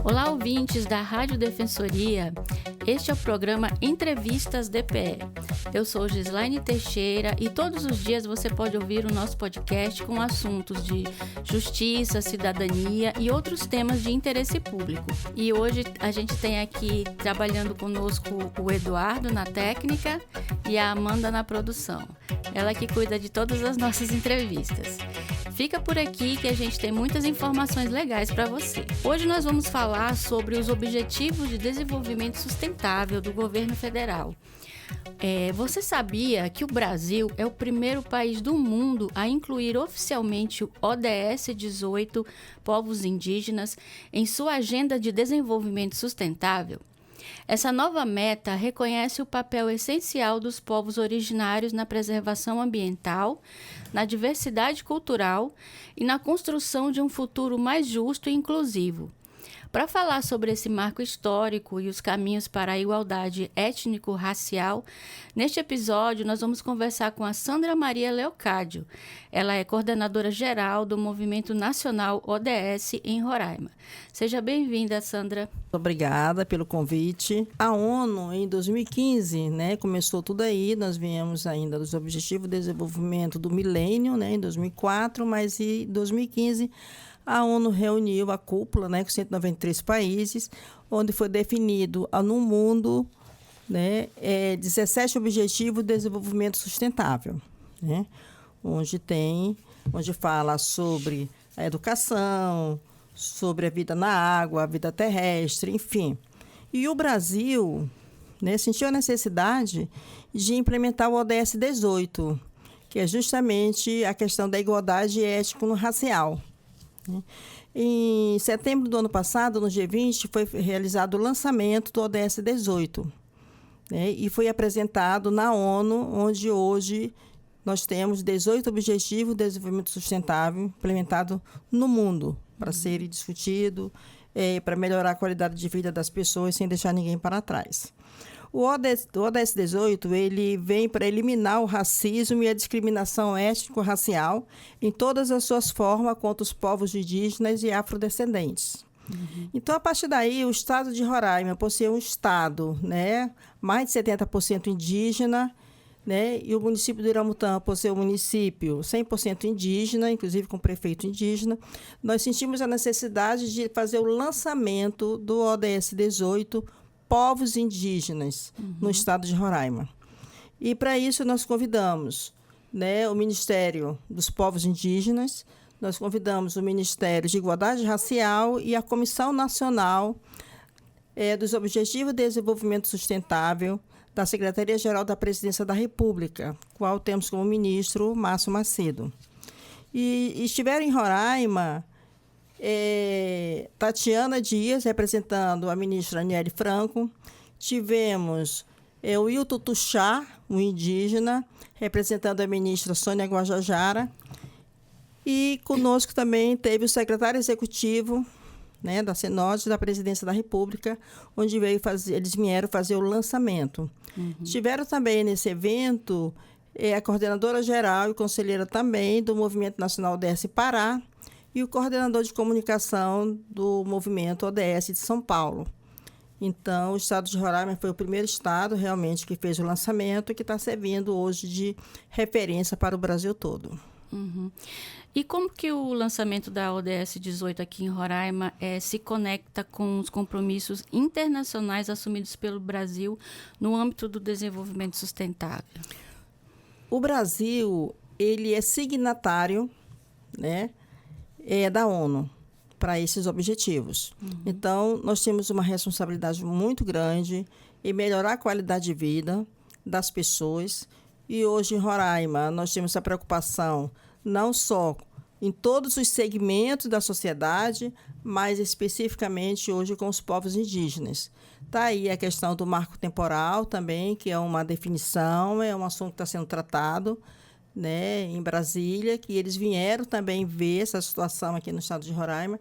Olá, ouvintes da Rádio Defensoria. Este é o programa Entrevistas DPE. Eu sou Gislaine Teixeira e todos os dias você pode ouvir o nosso podcast com assuntos de justiça, cidadania e outros temas de interesse público. E hoje a gente tem aqui trabalhando conosco o Eduardo na técnica e a Amanda na produção. Ela que cuida de todas as nossas entrevistas. Fica por aqui que a gente tem muitas informações legais para você. Hoje nós vamos falar sobre os Objetivos de Desenvolvimento Sustentável do Governo Federal. Você sabia que o Brasil é o primeiro país do mundo a incluir oficialmente o ODS 18 Povos Indígenas em sua Agenda de Desenvolvimento Sustentável? Essa nova meta reconhece o papel essencial dos povos originários na preservação ambiental, na diversidade cultural e na construção de um futuro mais justo e inclusivo. Para falar sobre esse marco histórico e os caminhos para a igualdade étnico-racial, neste episódio nós vamos conversar com a Sandra Maria Leocádio. Ela é coordenadora geral do Movimento Nacional ODS em Roraima. Seja bem-vinda, Sandra. Obrigada pelo convite. A ONU, em 2015, começou tudo aí. Nós viemos ainda dos Objetivos de Desenvolvimento do Milênio, em 2004, mas em 2015... a ONU reuniu a cúpula, com 193 países, onde foi definido no mundo 17 Objetivos de Desenvolvimento Sustentável, onde fala sobre a educação, sobre a vida na água, a vida terrestre, enfim. E o Brasil sentiu a necessidade de implementar o ODS 18, que é justamente a questão da igualdade étnico-racial. Em setembro do ano passado, no G20, foi realizado o lançamento do ODS 18, e foi apresentado na ONU, onde hoje nós temos 18 Objetivos de Desenvolvimento Sustentável implementados no mundo para serem discutidos, para melhorar a qualidade de vida das pessoas sem deixar ninguém para trás. O ODS 18 ele vem para eliminar o racismo e a discriminação étnico-racial em todas as suas formas contra os povos indígenas e afrodescendentes. Então, a partir daí, o estado de Roraima, por ser um estado mais de 70% indígena, e o município de Iramutã, por ser um município 100% indígena, inclusive com prefeito indígena, nós sentimos a necessidade de fazer o lançamento do ODS 18 povos indígenas no estado de Roraima. E, para isso, nós convidamos o Ministério dos Povos Indígenas, nós convidamos o Ministério de Igualdade Racial e a Comissão Nacional dos Objetivos de Desenvolvimento Sustentável da Secretaria-Geral da Presidência da República, qual temos como ministro Márcio Macedo. E estiveram em Roraima Tatiana Dias, representando a ministra Aniele Franco. Tivemos o Wilton Tuxá, um indígena, representando a ministra Sônia Guajajara. E conosco também teve o secretário executivo da CENODE, da Presidência da República, onde eles vieram fazer o lançamento. Tiveram também nesse evento a coordenadora geral e conselheira também do Movimento Nacional ODS Pará, e o coordenador de comunicação do movimento ODS de São Paulo. Então, o estado de Roraima foi o primeiro estado realmente que fez o lançamento e que está servindo hoje de referência para o Brasil todo. E como que o lançamento da ODS 18 aqui em Roraima se conecta com os compromissos internacionais assumidos pelo Brasil no âmbito do desenvolvimento sustentável? O Brasil, ele é signatário, da ONU para esses objetivos. Então, nós temos uma responsabilidade muito grande em melhorar a qualidade de vida das pessoas. E hoje, em Roraima, nós temos essa preocupação não só em todos os segmentos da sociedade, mas especificamente hoje com os povos indígenas. Está aí a questão do marco temporal também, que é uma definição, é um assunto que está sendo tratado em Brasília, que eles vieram também ver essa situação aqui no estado de Roraima.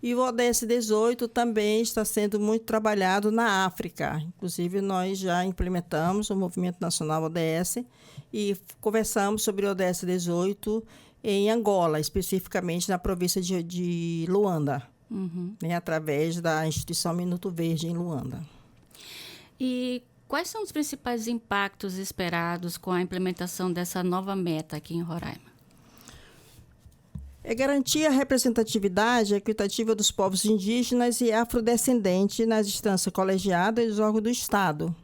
E o ODS 18 também está sendo muito trabalhado na África. Inclusive, nós já implementamos o Movimento Nacional ODS e conversamos sobre o ODS 18 em Angola, especificamente na província de Luanda. né, através da instituição Minuto Verde em Luanda. E quais são os principais impactos esperados com a implementação dessa nova meta aqui em Roraima? É garantir a representatividade equitativa dos povos indígenas e afrodescendentes nas instâncias colegiadas e dos órgãos do Estado.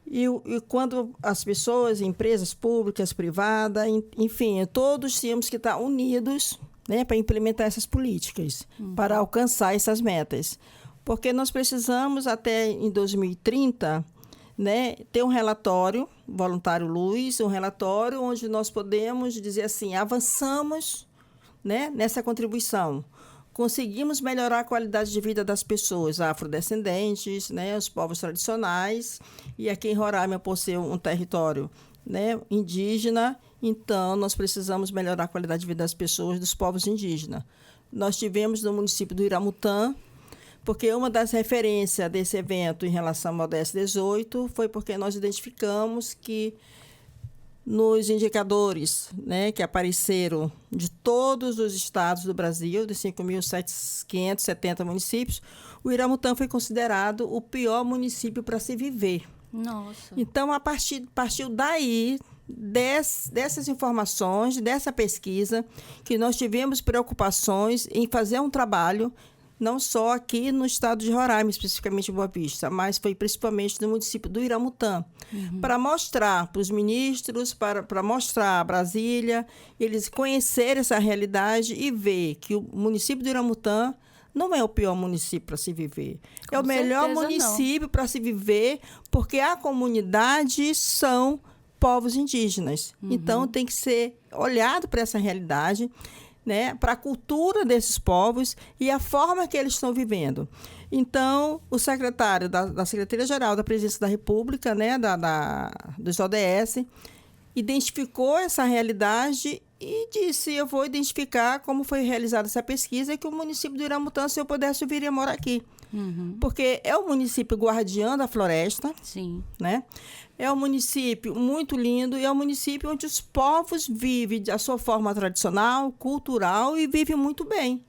E quando as pessoas, empresas públicas, privadas, enfim, todos temos que estar unidos, né, para implementar essas políticas, para alcançar essas metas. Porque nós precisamos, até em 2030, né, ter um relatório, Voluntário Luz, um relatório onde nós podemos dizer assim, avançamos, né, nessa contribuição. Conseguimos melhorar a qualidade de vida das pessoas afrodescendentes, né, os povos tradicionais, e aqui em Roraima, por ser um território, né, indígena, então nós precisamos melhorar a qualidade de vida das pessoas, dos povos indígenas. Nós tivemos no município do Iramutã, porque uma das referências desse evento em relação ao ODS 18 foi porque nós identificamos que nos indicadores, né, que apareceram de todos os estados do Brasil, de 5.570 municípios, o Iramutã foi considerado o pior município para se viver. Nossa. Então, partiu daí, dessas informações, dessa pesquisa, que nós tivemos preocupações em fazer um trabalho não só aqui no estado de Roraima, especificamente em Boa Vista, mas foi principalmente no município do Iramutã, para mostrar para os ministros, para mostrar a Brasília, eles conhecerem essa realidade e ver que o município do Iramutã não é o pior município para se viver. É o melhor município para se viver, porque a comunidade são povos indígenas. Então, tem que ser olhado para essa realidade, né, para a cultura desses povos e a forma que eles estão vivendo. Então, o secretário da Secretaria-Geral da Presidência da República, né, dos ODS, identificou essa realidade e disse, eu vou identificar como foi realizada essa pesquisa, que o município do Iramutã, se eu pudesse, eu viria morar aqui. Porque é o município guardião da floresta. Sim. Né? É um município muito lindo e é um município onde os povos vivem da sua forma tradicional, cultural e vivem muito bem.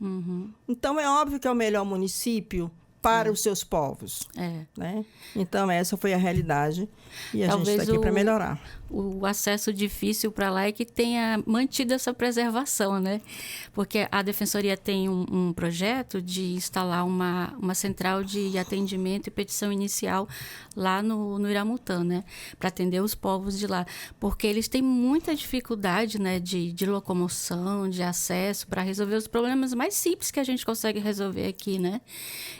Então, é óbvio que é o melhor município para os seus povos. Né? Então, essa foi a realidade e a gente está aqui para melhorar. O acesso difícil para lá é que tenha mantido essa preservação, né? Porque a Defensoria tem um projeto de instalar uma central de atendimento e petição inicial lá no Iramutã, né? Para atender os povos de lá. Porque eles têm muita dificuldade, né, de locomoção, de acesso, para resolver os problemas mais simples que a gente consegue resolver aqui, né?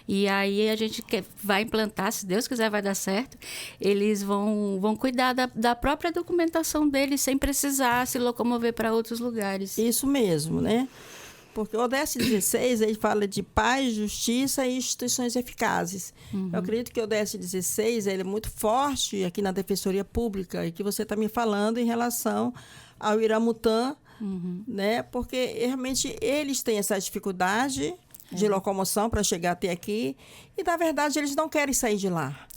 E aí a gente vai implantar, se Deus quiser vai dar certo, eles vão cuidar da própria documentação deles sem precisar se locomover para outros lugares. Isso mesmo, né? Porque o ODS 16, ele fala de paz, justiça e instituições eficazes. Eu acredito que o ODS 16 ele é muito forte aqui na Defensoria Pública, e que você está me falando em relação ao Iramutã, né? Porque realmente eles têm essa dificuldade de locomoção para chegar até aqui, e na verdade eles não querem sair de lá.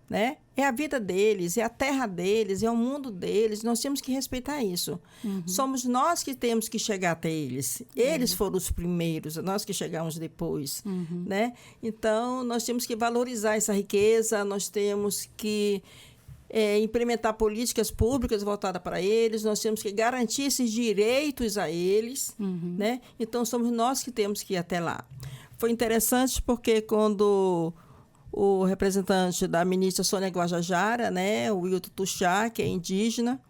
Né? É a vida deles, é a terra deles, é o mundo deles, nós temos que respeitar isso. Somos nós que temos que chegar até eles. Eles foram os primeiros, nós que chegamos depois. Né? Então, nós temos que valorizar essa riqueza, nós temos que implementar políticas públicas voltadas para eles, nós temos que garantir esses direitos a eles. Né? Então, somos nós que temos que ir até lá. Foi interessante porque quando o representante da ministra Sônia Guajajara, né, o Wilton Tuxá, que é indígena,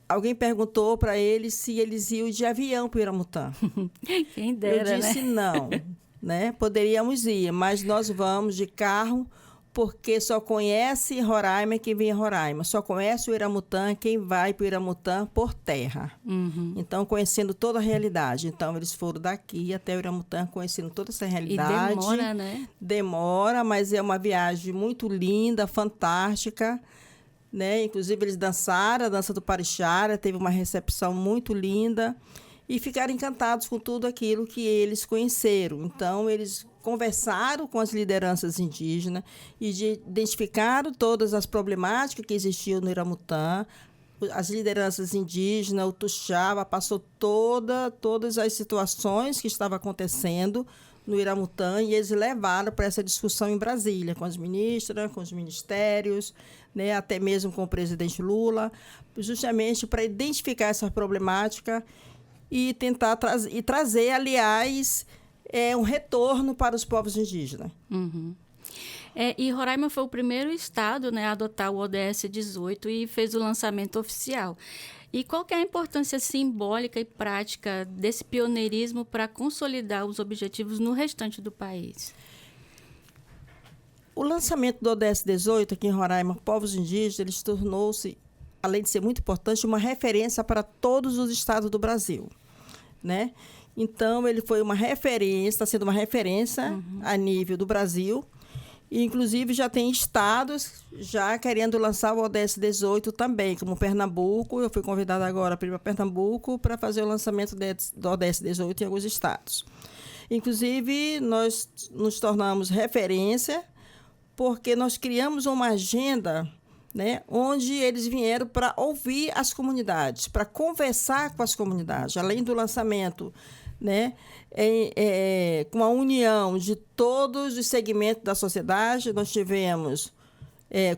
alguém perguntou para ele se eles iam de avião para o Iramutã. Quem dera, eu disse não, né? Poderíamos ir, mas nós vamos de carro, porque só conhece Roraima quem vem a Roraima, só conhece o Iramutã quem vai para o Iramutã por terra. Então, conhecendo toda a realidade. Então, eles foram daqui até o Iramutã, conhecendo toda essa realidade. E demora, né? Demora, mas é uma viagem muito linda, fantástica. Né? Inclusive, eles dançaram a dança do Parixara, teve uma recepção muito linda. E ficaram encantados com tudo aquilo que eles conheceram. Então, eles conversaram com as lideranças indígenas e identificaram todas as problemáticas que existiam no Iramutã, as lideranças indígenas, o Tuxaba, passou todas as situações que estavam acontecendo no Iramutã, e eles levaram para essa discussão em Brasília, com as ministras, com os ministérios, né, até mesmo com o presidente Lula, justamente para identificar essa problemática e tentar trazer, aliás, um retorno para os povos indígenas. Uhum. E Roraima foi o primeiro estado, né, a adotar o ODS 18 e fez o lançamento oficial. E qual que é a importância simbólica e prática desse pioneirismo para consolidar os objetivos no restante do país? O lançamento do ODS 18 aqui em Roraima, povos indígenas, ele tornou-se, além de ser muito importante, uma referência para todos os estados do Brasil, né? Então, ele foi uma referência, está sendo uma referência a nível do Brasil. E, inclusive, já tem estados já querendo lançar o ODS 18 também, como Pernambuco. Eu fui convidada agora para ir para Pernambuco para fazer o lançamento do ODS 18 em alguns estados. Inclusive, nós nos tornamos referência porque nós criamos uma agenda, né, onde eles vieram para ouvir as comunidades, para conversar com as comunidades, além do lançamento, né, com a união de todos os segmentos da sociedade. Nós tivemos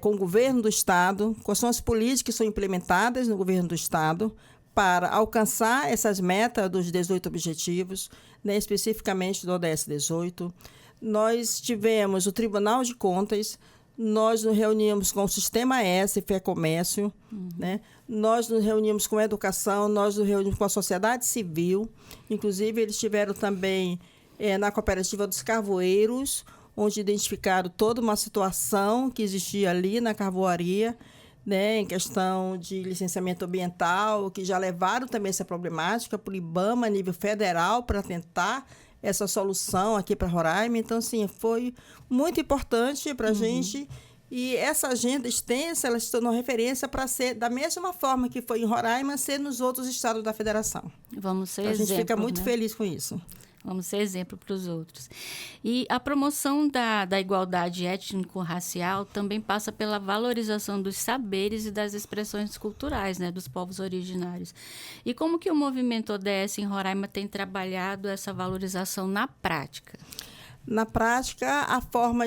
com o governo do Estado, quais são as políticas que são implementadas no governo do Estado para alcançar essas metas dos 18 objetivos, né, especificamente do ODS 18. Nós tivemos o Tribunal de Contas, nós nos reunimos com o Sistema S, Fé Comércio, né? Nós nos reunimos com a educação, nós nos reunimos com a sociedade civil. Inclusive, eles estiveram também na Cooperativa dos Carvoeiros, onde identificaram toda uma situação que existia ali na carvoaria, né, em questão de licenciamento ambiental, que já levaram também essa problemática para o IBAMA, a nível federal, para tentar essa solução aqui para Roraima. Então, assim, foi muito importante para a gente. E essa agenda extensa, ela se tornou referência para ser, da mesma forma que foi em Roraima, ser nos outros estados da federação. Vamos ser então, exemplo, a gente fica muito né? feliz com isso. Vamos ser exemplo para os outros. E a promoção da igualdade étnico-racial também passa pela valorização dos saberes e das expressões culturais, né, dos povos originários. E como que o movimento ODS em Roraima tem trabalhado essa valorização na prática? Na prática, a forma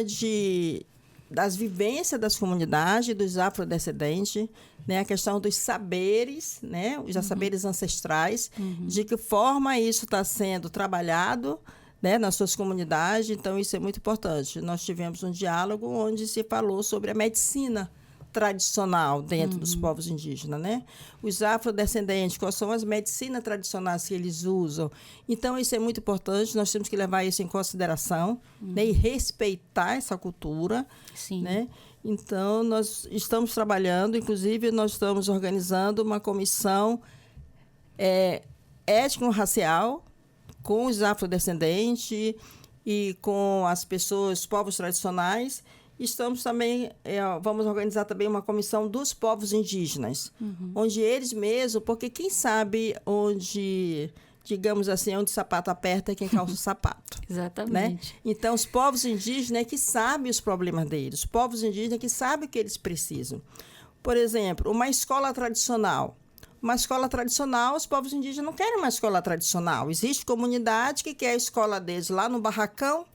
das vivências das comunidades, dos afrodescendentes, né, a questão dos saberes, né, os saberes ancestrais, de que forma isso está sendo trabalhado, né, nas suas comunidades. Então, isso é muito importante. Nós tivemos um diálogo onde se falou sobre a medicina tradicional dentro dos povos indígenas, né? Os afrodescendentes, quais são as medicinas tradicionais que eles usam. Então, isso é muito importante, nós temos que levar isso em consideração, né? E respeitar essa cultura. Sim. Né? Então, nós estamos trabalhando, inclusive, nós estamos organizando uma comissão étnico-racial com os afrodescendentes e com as pessoas, os povos tradicionais. Estamos também, vamos organizar também uma comissão dos povos indígenas, onde eles mesmos, porque quem sabe onde, digamos assim, onde o sapato aperta é quem calça o sapato. Exatamente. Né? Então, os povos indígenas é que sabem os problemas deles, os povos indígenas é que sabem o que eles precisam. Por exemplo, uma escola tradicional. Uma escola tradicional, os povos indígenas não querem uma escola tradicional. Existe comunidade que quer a escola deles lá no barracão,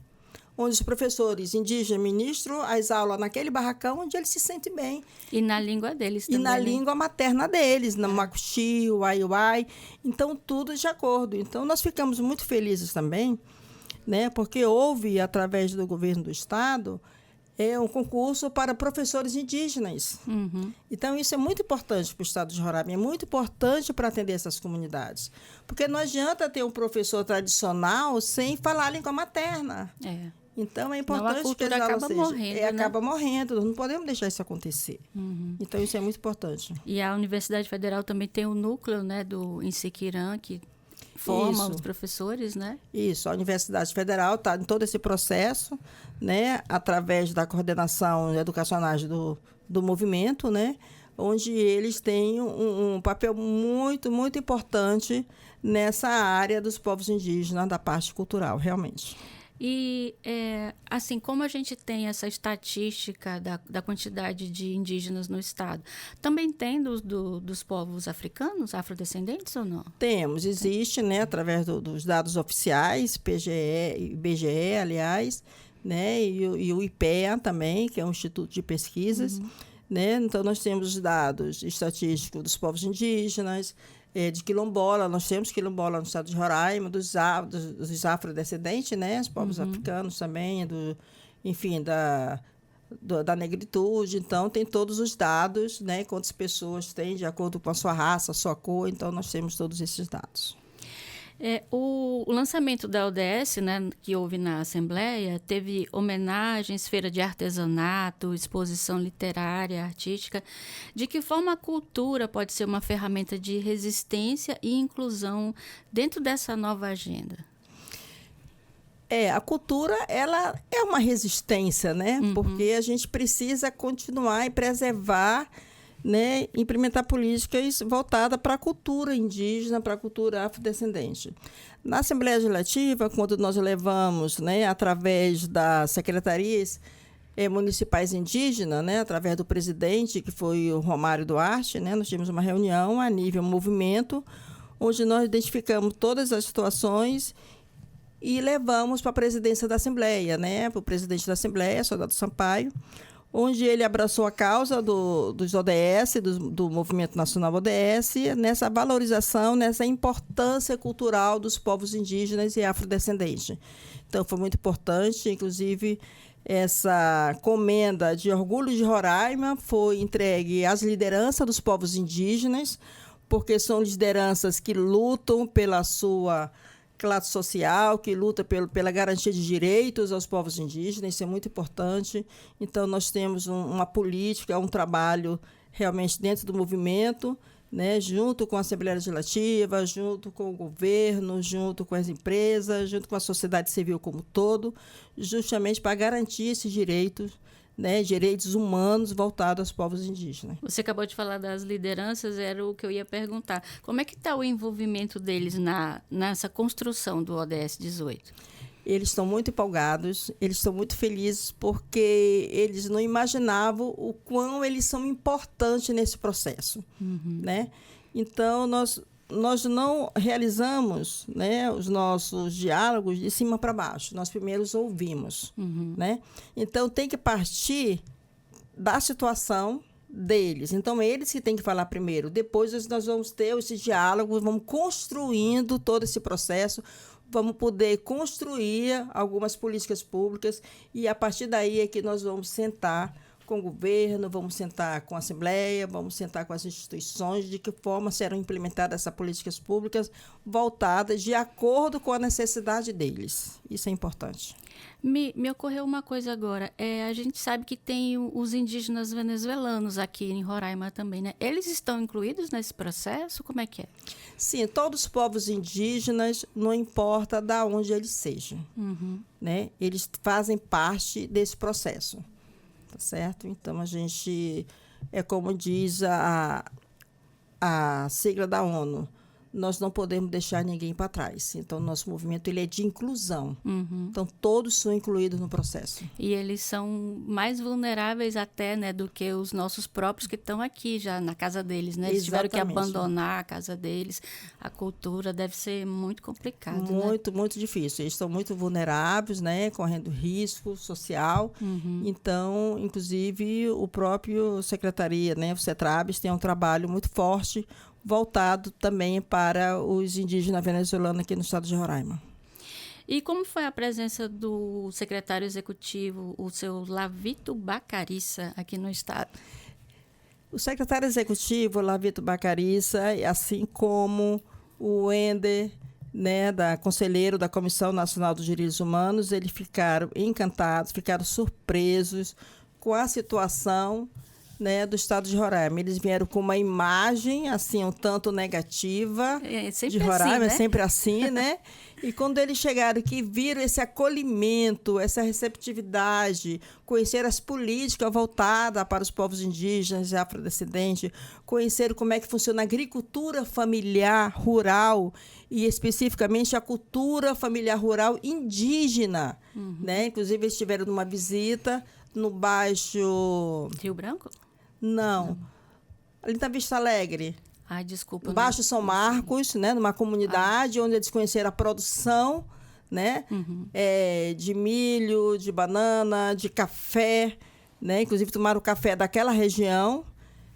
onde os professores indígenas ministram as aulas naquele barracão, onde eles se sentem bem. E na língua deles também. E na né? língua materna deles, no macuxi, o aiuai. Então, tudo de acordo. Então, nós ficamos muito felizes também, né, porque houve, através do governo do Estado, um concurso para professores indígenas. Então, isso é muito importante para o Estado de Roraima, é muito importante para atender essas comunidades. Porque não adianta ter um professor tradicional sem falar a língua materna. Então, é importante a cultura que as aulas acaba morrendo, né? acaba morrendo. Nós não podemos deixar isso acontecer. Então, isso é muito importante. E a Universidade Federal também tem o núcleo, né, do Insiquirã, que forma os professores, né? Isso. A Universidade Federal está em todo esse processo, né, através da coordenação educacional do movimento, né, onde eles têm um papel muito, muito importante nessa área dos povos indígenas, da parte cultural, realmente. E, assim, como a gente tem essa estatística da quantidade de indígenas no estado, também tem dos povos africanos, afrodescendentes ou não? Temos, existe, né, através dos dados oficiais, PGE, IBGE, aliás, né, e o IPEA também, que é um instituto de pesquisas, né? Então, nós temos dados estatísticos dos povos indígenas, de quilombola, nós temos quilombola no estado de Roraima, dos afrodescendentes, né? Os povos africanos também, enfim, da negritude. Então, tem todos os dados, né? Quantas pessoas têm de acordo com a sua raça, a sua cor. Então, nós temos todos esses dados. O lançamento da ODS, né, que houve na Assembleia, teve homenagens, feira de artesanato, exposição literária, artística. De que forma a cultura pode ser uma ferramenta de resistência e inclusão dentro dessa nova agenda? A cultura, ela é uma resistência, né? Porque a gente precisa continuar e preservar, né, implementar políticas voltadas para a cultura indígena, para a cultura afrodescendente. Na Assembleia Legislativa, quando nós levamos, né, através das secretarias municipais indígenas, né, através do presidente, que foi o Romário Duarte, né, nós tivemos uma reunião a nível movimento, onde nós identificamos todas as situações e levamos para a presidência da Assembleia, né, para o presidente da Assembleia, Soldado Sampaio, onde ele abraçou a causa dos ODS, do Movimento Nacional ODS, nessa valorização, nessa importância cultural dos povos indígenas e afrodescendentes. Então, foi muito importante, inclusive, essa comenda de Orgulho de Roraima foi entregue às lideranças dos povos indígenas, porque são lideranças que lutam pela sua classe social, que luta pela garantia de direitos aos povos indígenas, isso é muito importante. Então, nós temos uma política, um trabalho realmente dentro do movimento, né, junto com a Assembleia Legislativa, junto com o governo, junto com as empresas, junto com a sociedade civil como um todo, justamente para garantir esses direitos, né, direitos humanos voltados aos povos indígenas. Você acabou de falar das lideranças, era o que eu ia perguntar. Como é que está o envolvimento deles nessa construção do ODS 18? Eles estão muito empolgados, eles estão muito felizes, porque eles não imaginavam o quão eles são importantes nesse processo. Né? Então, nós não realizamos, né, os nossos diálogos de cima para baixo. Nós primeiro os ouvimos. Né? Então, tem que partir da situação deles. Então, eles que têm que falar primeiro. Depois, nós vamos ter esse diálogo, vamos construindo todo esse processo, vamos poder construir algumas políticas públicas e, a partir daí, é que nós vamos sentar com o governo, vamos sentar com a Assembleia, vamos sentar com as instituições, de que forma serão implementadas essas políticas públicas voltadas de acordo com a necessidade deles. Isso é importante. Me ocorreu uma coisa agora. A gente sabe que tem os indígenas venezuelanos aqui em Roraima também, né? Eles estão incluídos nesse processo? Como é que é? Sim, todos os povos indígenas, não importa de onde eles sejam, né? Eles fazem parte desse processo. Tá certo? Então, a gente, como diz a sigla da ONU, nós não podemos deixar ninguém para trás. Então, nosso movimento ele é de inclusão. Então, todos são incluídos no processo. E eles são mais vulneráveis até, né, do que os nossos próprios que estão aqui já na casa deles, né? Eles tiveram que abandonar a casa deles. A cultura deve ser muito complicado, muito, né? Muito difícil. Eles estão muito vulneráveis, né? Correndo risco social. Então, inclusive, o próprio Secretaria, né? O CETRABS tem um trabalho muito forte voltado também para os indígenas venezuelanos aqui no estado de Roraima. E como foi a presença do secretário executivo, o seu Lavito Bacarissa, aqui no estado? O secretário executivo, Lavito Bacarissa, assim como o Wender, né, conselheiro da Comissão Nacional dos Direitos Humanos, eles ficaram encantados, ficaram surpresos com a situação né, do estado de Roraima. Eles vieram com uma imagem, assim, um tanto negativa de Roraima, assim, né? É sempre assim, né? E quando eles chegaram que viram esse acolhimento, essa receptividade, conheceram as políticas voltadas para os povos indígenas e afrodescendentes, conheceram como é que funciona a agricultura familiar rural e especificamente a cultura familiar rural indígena, né? Inclusive eles estiveram numa visita no baixo... Rio Branco? Não. Ali na Vista Alegre. Ai, desculpa. Baixo São Marcos, né, numa comunidade onde eles conheceram a produção, né, de milho, de banana, de café, né, inclusive tomaram o café daquela região,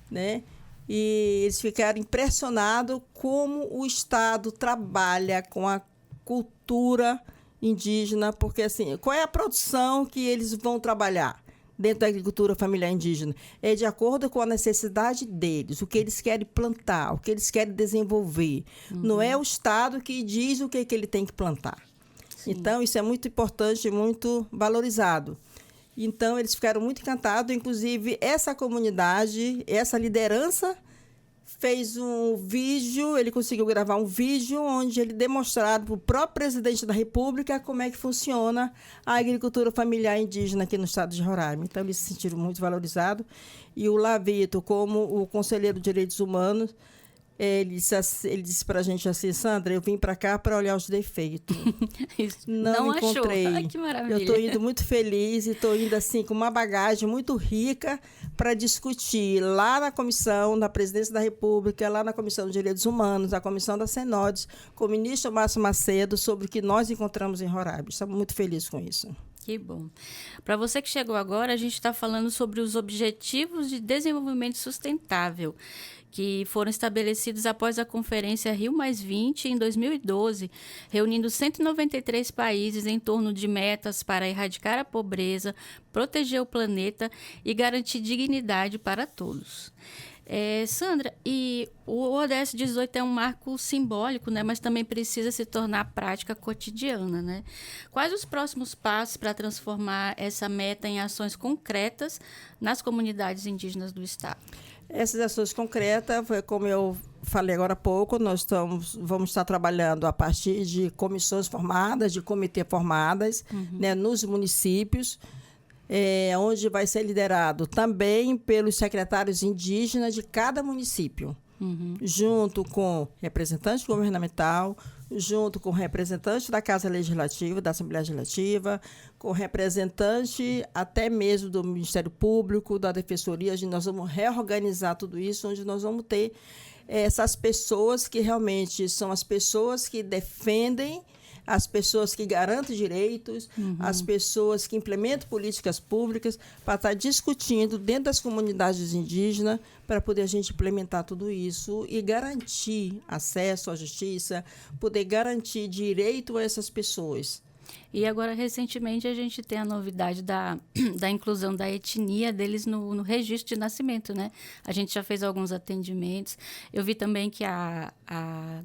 né, e eles ficaram impressionados como o Estado trabalha com a cultura indígena, porque assim, qual é a produção que eles vão trabalhar dentro da agricultura familiar indígena? É de acordo com a necessidade deles, o que eles querem plantar, o que eles querem desenvolver. Não é o Estado que diz o que ele tem que plantar. Sim. Então, isso é muito importante e muito valorizado. Então, eles ficaram muito encantados. Inclusive, essa comunidade, essa liderança, fez um vídeo, ele conseguiu gravar um vídeo onde ele demonstrava para o próprio presidente da República como é que funciona a agricultura familiar indígena aqui no estado de Roraima. Então, eles se sentiram muito valorizados. E o Lavito, como o conselheiro de direitos humanos, ele disse para a gente assim: Sandra, eu vim para cá para olhar os defeitos. Não encontrei. Ai, que maravilha. Eu estou indo muito feliz e estou indo assim com uma bagagem muito rica para discutir lá na comissão da Presidência da República, lá na Comissão de Direitos Humanos, a Comissão da Senodes, com o ministro Márcio Macedo, sobre o que nós encontramos em Roraima. Estamos muito felizes com isso. Que bom. Para você que chegou agora, a gente está falando sobre os Objetivos de Desenvolvimento Sustentável, que foram estabelecidos após a Conferência Rio+20 em 2012, reunindo 193 países em torno de metas para erradicar a pobreza, proteger o planeta e garantir dignidade para todos. Sandra, e o ODS 18 é um marco simbólico, né, mas também precisa se tornar prática cotidiana, né? Quais os próximos passos para transformar essa meta em ações concretas nas comunidades indígenas do estado? Essas ações concretas, como eu falei agora há pouco, nós vamos estar trabalhando a partir de comissões formadas, de comitês formadas, né, nos municípios, onde vai ser liderado também pelos secretários indígenas de cada município, junto com representante governamental, junto com representante da Casa Legislativa, da Assembleia Legislativa, com representante até mesmo do Ministério Público, da Defensoria. Nós vamos reorganizar tudo isso, onde nós vamos ter essas pessoas que realmente são as pessoas que defendem, as pessoas que garantem direitos, as pessoas que implementam políticas públicas, para estar discutindo dentro das comunidades indígenas, para poder a gente implementar tudo isso e garantir acesso à justiça, poder garantir direito a essas pessoas. E agora, recentemente, a gente tem a novidade da inclusão da etnia deles no registro de nascimento, né? A gente já fez alguns atendimentos. Eu vi também que a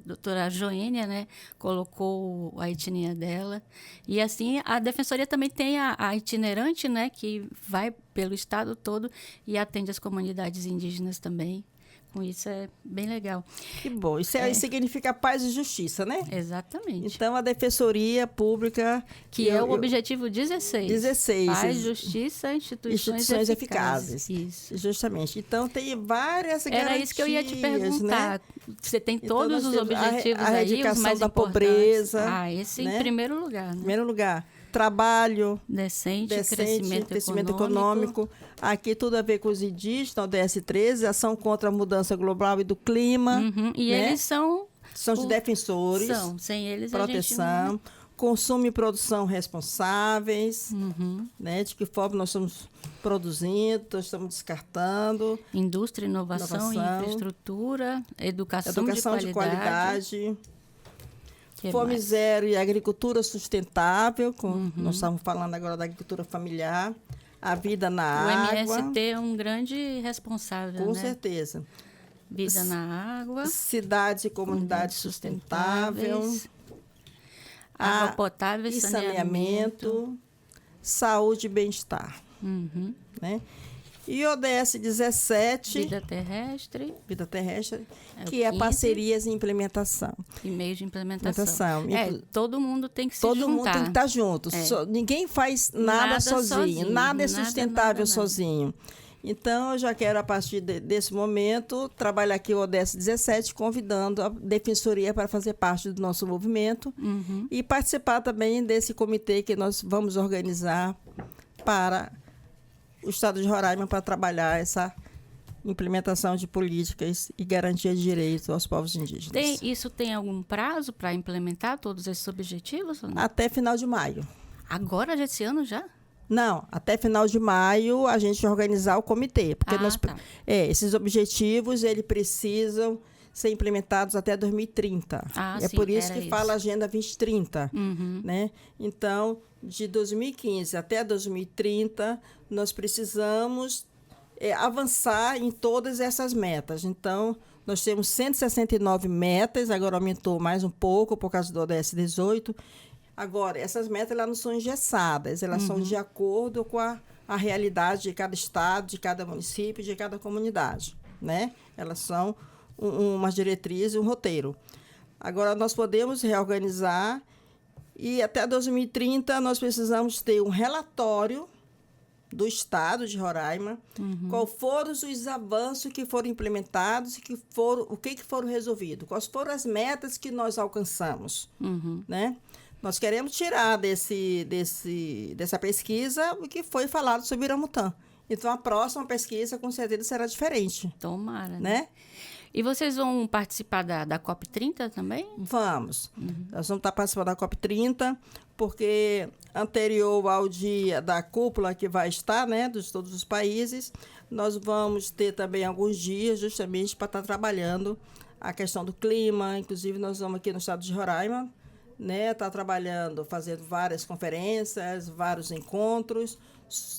doutora Joênia, né, colocou a etnia dela. E, assim, a Defensoria também tem a itinerante, né, que vai pelo estado todo e atende as comunidades indígenas também. Com isso é bem legal. Que bom. Isso significa paz e justiça, né? Exatamente. Então, a Defensoria Pública... Que é o objetivo 16. 16. Paz, justiça, instituições eficazes. Isso. Justamente. Então, tem várias garantias. Era isso que eu ia te perguntar. Né? Você tem todos os objetivos a aí, os mais da importantes. pobreza. Esse né? Em primeiro lugar. Né? Em primeiro lugar. Trabalho decente crescimento econômico. Aqui tudo a ver com os indígenas, o ODS 13, ação contra a mudança global e do clima. E né? eles são os defensores. Sem eles proteção, a gente não... consumo e produção responsáveis, né? De que forma nós estamos produzindo, estamos descartando. Indústria, inovação. Infraestrutura, educação de qualidade. Fome zero e agricultura sustentável, nós estamos falando agora da agricultura familiar, a vida na água. O MST é um grande responsável, com né? certeza. Vida na água. Cidade e comunidade sustentável. Água potável e saneamento. Saúde e bem-estar. Uhum. Né? E o ODS 17... Vida terrestre. Vida terrestre, o que é 15. parcerias e implementação. E meios de implementação. Implementação. Todo mundo tem que se Todo juntar. mundo tem que estar junto. Ninguém faz nada sozinho. Nada é sustentável sozinho. Então, eu já quero, a partir desse momento, trabalhar aqui o ODS 17, convidando a Defensoria para fazer parte do nosso movimento e participar também desse comitê que nós vamos organizar para o Estado de Roraima para trabalhar essa implementação de políticas e garantia de direitos aos povos indígenas. Isso tem algum prazo para implementar todos esses objetivos? Ou não? Até final de maio. Agora, esse ano já? Não, até final de maio a gente vai organizar o comitê. Porque esses objetivos eles precisam ser implementados até 2030. Sim, por isso que fala Agenda 2030. Né? Então, de 2015 até 2030, nós precisamos avançar em todas essas metas. Então, nós temos 169 metas, agora aumentou mais um pouco por causa do ODS 18. Agora, essas metas elas não são engessadas, elas são de acordo com a realidade de cada estado, de cada município, de cada comunidade. Né? Elas são uma diretriz e um roteiro. Agora, nós podemos reorganizar e até 2030 nós precisamos ter um relatório do Estado de Roraima, qual foram os avanços que foram implementados e o que foram resolvidos, quais foram as metas que nós alcançamos. Né? Nós queremos tirar dessa pesquisa o que foi falado sobre Iramutã. Então, a próxima pesquisa, com certeza, será diferente. Tomara. Né? E vocês vão participar da COP30 também? Vamos. Nós vamos estar participando da COP30, porque anterior ao dia da cúpula que vai estar, né, de todos os países, nós vamos ter também alguns dias justamente para estar trabalhando a questão do clima. Inclusive, nós vamos aqui no estado de Roraima, né, estar trabalhando, fazendo várias conferências, vários encontros,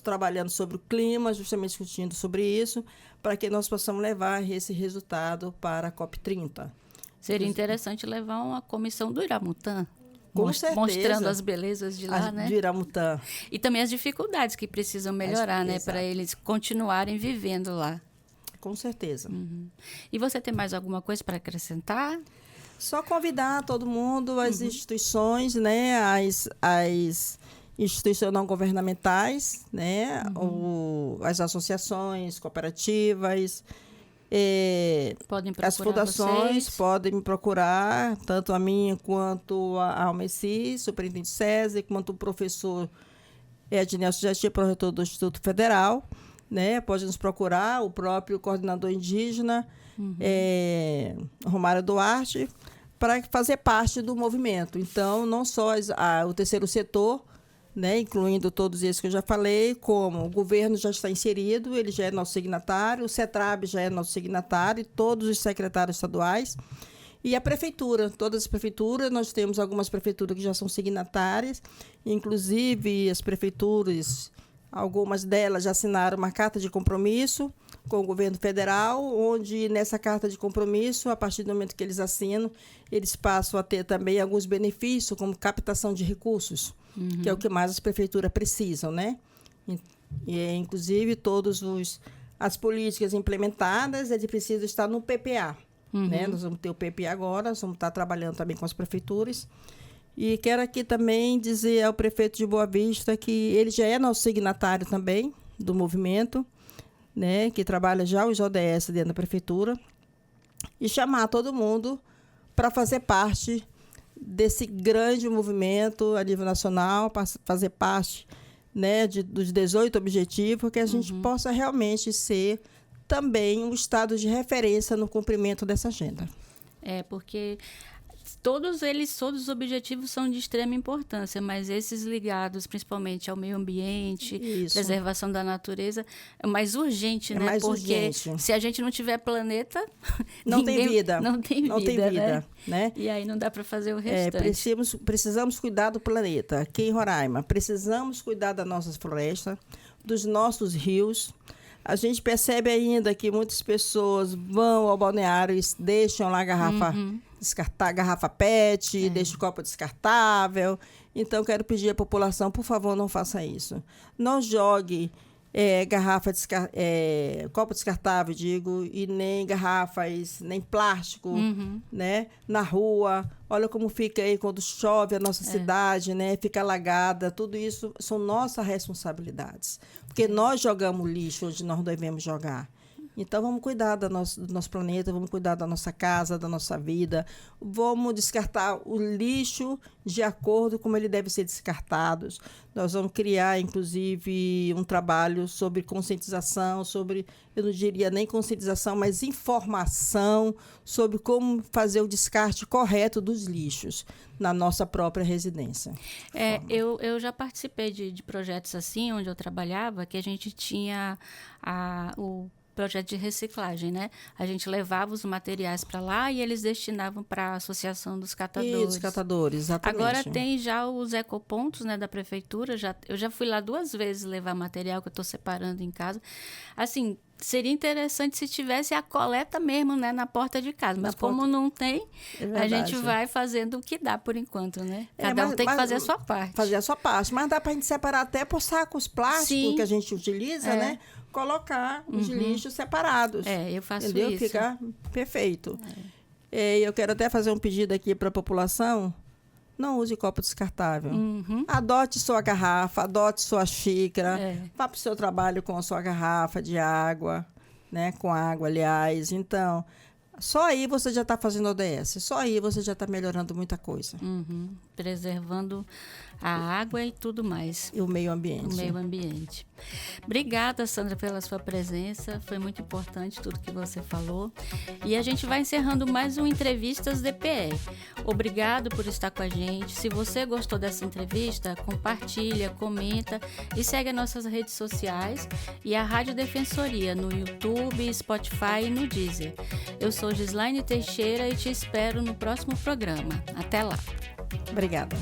trabalhando sobre o clima, justamente discutindo sobre isso, para que nós possamos levar esse resultado para a COP30. Seria interessante levar uma comissão do Iramutã, com certeza, mostrando as belezas de lá, né? De Iramutã. E também as dificuldades que precisam melhorar, né? Para eles continuarem vivendo lá. Com certeza. E você tem mais alguma coisa para acrescentar? Só convidar todo mundo, as instituições, né? As instituições não governamentais, né? As associações, cooperativas, as fundações podem me procurar, tanto a mim quanto a Almeci, superintendente SESI, quanto o professor Ednelson Jati, proreitor do Instituto Federal, né? Pode nos procurar, o próprio coordenador indígena, Romário Duarte, para fazer parte do movimento. Então, não só o terceiro setor, né, incluindo todos esses que eu já falei, como o governo já está inserido, ele já é nosso signatário, o CETRAB já é nosso signatário, e todos os secretários estaduais, e a prefeitura, todas as prefeituras, nós temos algumas prefeituras que já são signatárias, inclusive as prefeituras, algumas delas já assinaram uma carta de compromisso com o governo federal, onde nessa carta de compromisso, a partir do momento que eles assinam, eles passam a ter também alguns benefícios, como captação de recursos, que é o que mais as prefeituras precisam, né? Inclusive, as políticas implementadas, eles precisam estar no PPA. Né? Nós vamos ter o PPA agora, nós vamos estar trabalhando também com as prefeituras. E quero aqui também dizer ao prefeito de Boa Vista que ele já é nosso signatário também do movimento, né? Que trabalha já os ODS dentro da prefeitura, e chamar todo mundo para fazer parte desse grande movimento a nível nacional, para fazer parte, né, dos 18 objetivos, que a gente possa realmente ser também um estado de referência no cumprimento dessa agenda. Porque todos os objetivos são de extrema importância, mas esses ligados principalmente ao meio ambiente, preservação da natureza, é mais urgente, né? Mais porque urgente. Se a gente não tiver planeta, não tem vida. Não tem vida, né? E aí não dá para fazer o restante. Precisamos cuidar do planeta. Aqui em Roraima, precisamos cuidar das nossas florestas, dos nossos rios. A gente percebe ainda que muitas pessoas vão ao balneário e deixam lá a garrafa PET, deixam o copo descartável. Então, quero pedir à população, por favor, não faça isso. Não jogue copo descartável, digo, e nem garrafas, nem plástico, né? Na rua. Olha como fica aí quando chove a nossa cidade, né? Fica alagada. Tudo isso são nossas responsabilidades. Porque nós jogamos lixo onde nós não devemos jogar. Então, vamos cuidar do nosso planeta, vamos cuidar da nossa casa, da nossa vida. Vamos descartar o lixo de acordo com ele deve ser descartado. Nós vamos criar, inclusive, um trabalho sobre conscientização, eu não diria nem conscientização, mas informação sobre como fazer o descarte correto dos lixos na nossa própria residência. Eu já participei de projetos assim, onde eu trabalhava, que a gente tinha o projeto de reciclagem, né? A gente levava os materiais para lá e eles destinavam para a Associação dos Catadores. Dos catadores, exatamente. Agora tem já os ecopontos, né, da prefeitura. Eu já fui lá 2 vezes levar material que eu estou separando em casa. Assim, seria interessante se tivesse a coleta mesmo, né, na porta de casa. Mas como não tem, a gente vai fazendo o que dá por enquanto, né? Cada um tem que fazer a sua parte. Fazer a sua parte. Mas dá para a gente separar até por sacos plásticos que a gente utiliza, né? Colocar os lixos separados. Eu faço entendeu? isso. Fica perfeito. Eu quero até fazer um pedido aqui para a população. Não use copo descartável. Adote sua garrafa, adote sua xícara. Vá para o seu trabalho com a sua garrafa de água, né? Com água, aliás. Então, só aí você já está fazendo ODS. Só aí você já está melhorando muita coisa. Preservando a água e tudo mais. E o meio ambiente. O meio ambiente. Obrigada, Sandra, pela sua presença. Foi muito importante tudo que você falou. E a gente vai encerrando mais um Entrevistas DPE. Obrigado por estar com a gente. Se você gostou dessa entrevista, compartilha, comenta e segue as nossas redes sociais e a Rádio Defensoria no YouTube, Spotify e no Deezer. Eu sou Gislaine Teixeira e te espero no próximo programa. Até lá. Obrigada.